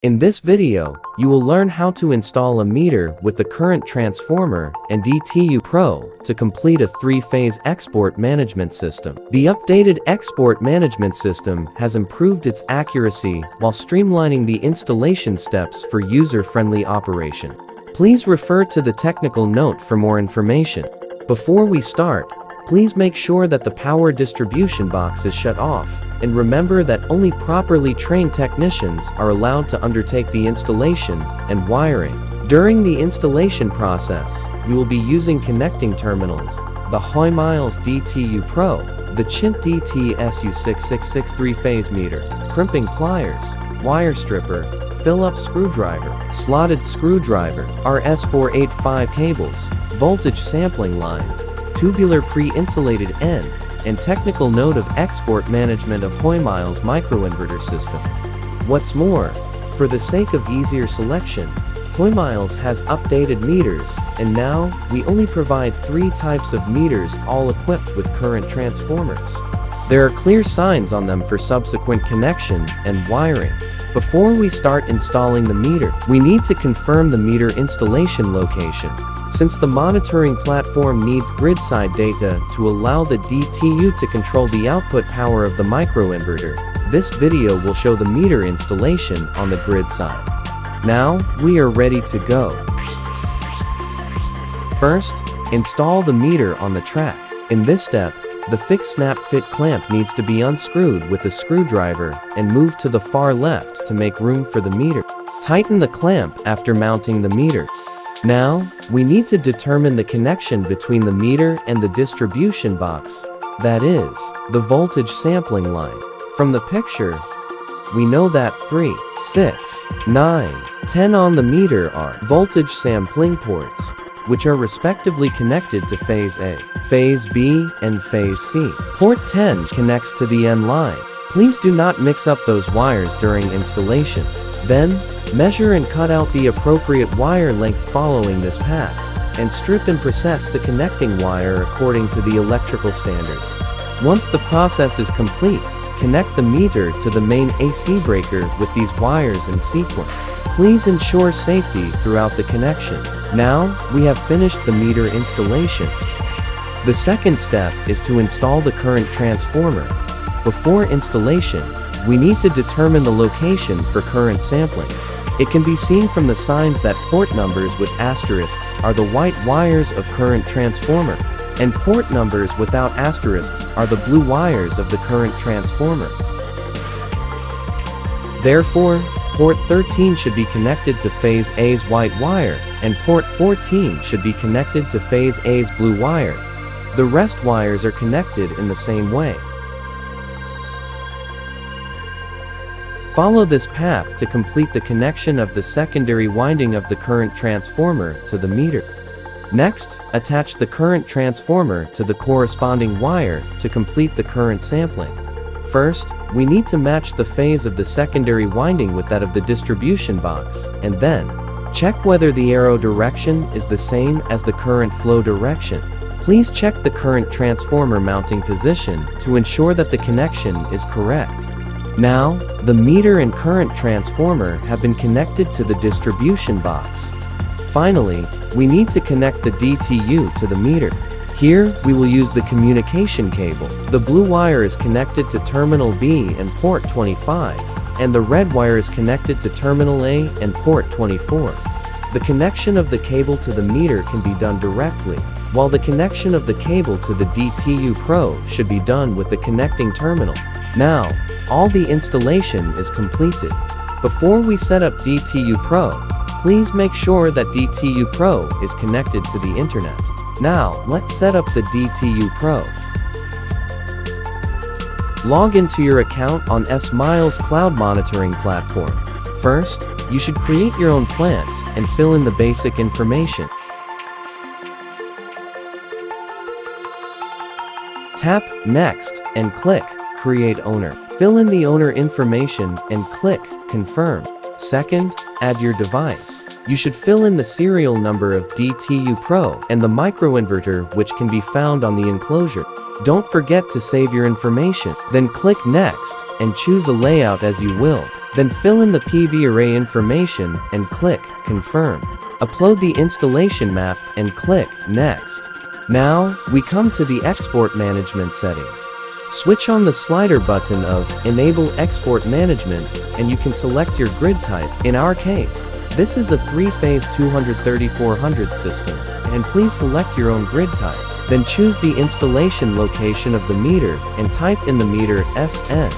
In this video, you will learn how to install a meter with the current transformer and DTU-PRO to complete a 3-phase export management system. The updated export management system has improved its accuracy while streamlining the installation steps for user-friendly operation. Please refer to the technical note for more information. Before we start, please make sure that the power distribution box is shut off, and remember that only properly trained technicians are allowed to undertake the installation and wiring. During the installation process, you will be using connecting terminals, the Hoymiles DTU-PRO, the Chint DTSU666 3-phase meter, crimping pliers, wire stripper, fill-up screwdriver, slotted screwdriver, RS485 cables, voltage sampling line, tubular pre-insulated end, and technical note of export management of Hoymiles microinverter system. What's more, for the sake of easier selection, Hoymiles has updated meters, and now we only provide 3 types of meters all equipped with current transformers. There are clear signs on them for subsequent connection and wiring. Before we start installing the meter, we need to confirm the meter installation location. Since the monitoring platform needs grid-side data to allow the DTU to control the output power of the microinverter, this video will show the meter installation on the grid side. Now, we are ready to go. First, install the meter on the track. In this step, the fixed snap fit clamp needs to be unscrewed with a screwdriver and moved to the far left to make room for the meter. Tighten the clamp after mounting the meter. Now, we need to determine the connection between the meter and the distribution box, that is, the voltage sampling line. From the picture, we know that 3, 6, 9, 10 on the meter are voltage sampling ports, which are respectively connected to Phase A, Phase B, and Phase C. Port 10 connects to the N line. Please do not mix up those wires during installation. Then, measure and cut out the appropriate wire length following this path, and strip and process the connecting wire according to the electrical standards. Once the process is complete, connect the meter to the main AC breaker with these wires in sequence. Please ensure safety throughout the connection. Now, we have finished the meter installation. The second step is to install the current transformer. Before installation, we need to determine the location for current sampling. It can be seen from the signs that port numbers with asterisks are the white wires of current transformer, and port numbers without asterisks are the blue wires of the current transformer. Therefore, port 13 should be connected to Phase A's white wire, and port 14 should be connected to Phase A's blue wire. The rest wires are connected in the same way. Follow this path to complete the connection of the secondary winding of the current transformer to the meter. Next, attach the current transformer to the corresponding wire to complete the current sampling. First, we need to match the phase of the secondary winding with that of the distribution box, and then, check whether the arrow direction is the same as the current flow direction. Please check the current transformer mounting position to ensure that the connection is correct. Now, the meter and current transformer have been connected to the distribution box. Finally, we need to connect the DTU to the meter. Here, we will use the communication cable. The blue wire is connected to terminal B and port 25, and the red wire is connected to terminal A and port 24. The connection of the cable to the meter can be done directly, while the connection of the cable to the DTU-PRO should be done with the connecting terminal. Now, all the installation is completed. Before we set up DTU-PRO, please make sure that DTU-PRO is connected to the internet. Now, let's set up the DTU-PRO. Log into your account on Hoymiles cloud monitoring platform. First, you should create your own plant and fill in the basic information. Tap Next and click Create Owner. Fill in the owner information and click Confirm. Second, add your device. You should fill in the serial number of DTU-PRO and the microinverter, which can be found on the enclosure. Don't forget to save your information. Then click Next and choose a layout as you will. Then fill in the PV array information and click Confirm. Upload the installation map and click Next. Now, we come to the export management settings. Switch on the slider button of Enable Export Management and you can select your grid type. In our case, this is a 3-phase 230/400 system, and please select your own grid type. Then choose the installation location of the meter and type in the meter SN.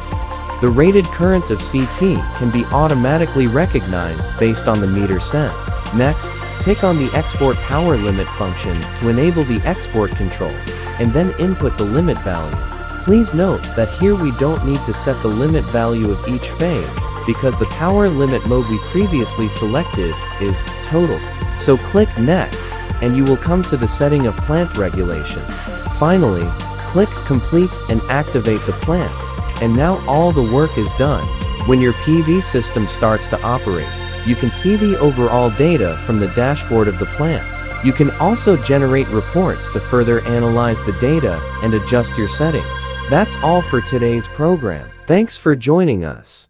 The rated current of CT can be automatically recognized based on the meter sent. Next, tick on the Export Power Limit function to enable the export control, and then input the limit value. Please note that here we don't need to set the limit value of each phase, because the power limit mode we previously selected is total. So click Next, and you will come to the setting of plant regulation. Finally, click Complete and activate the plant. And now all the work is done. When your PV system starts to operate, you can see the overall data from the dashboard of the plant. You can also generate reports to further analyze the data and adjust your settings. That's all for today's program. Thanks for joining us.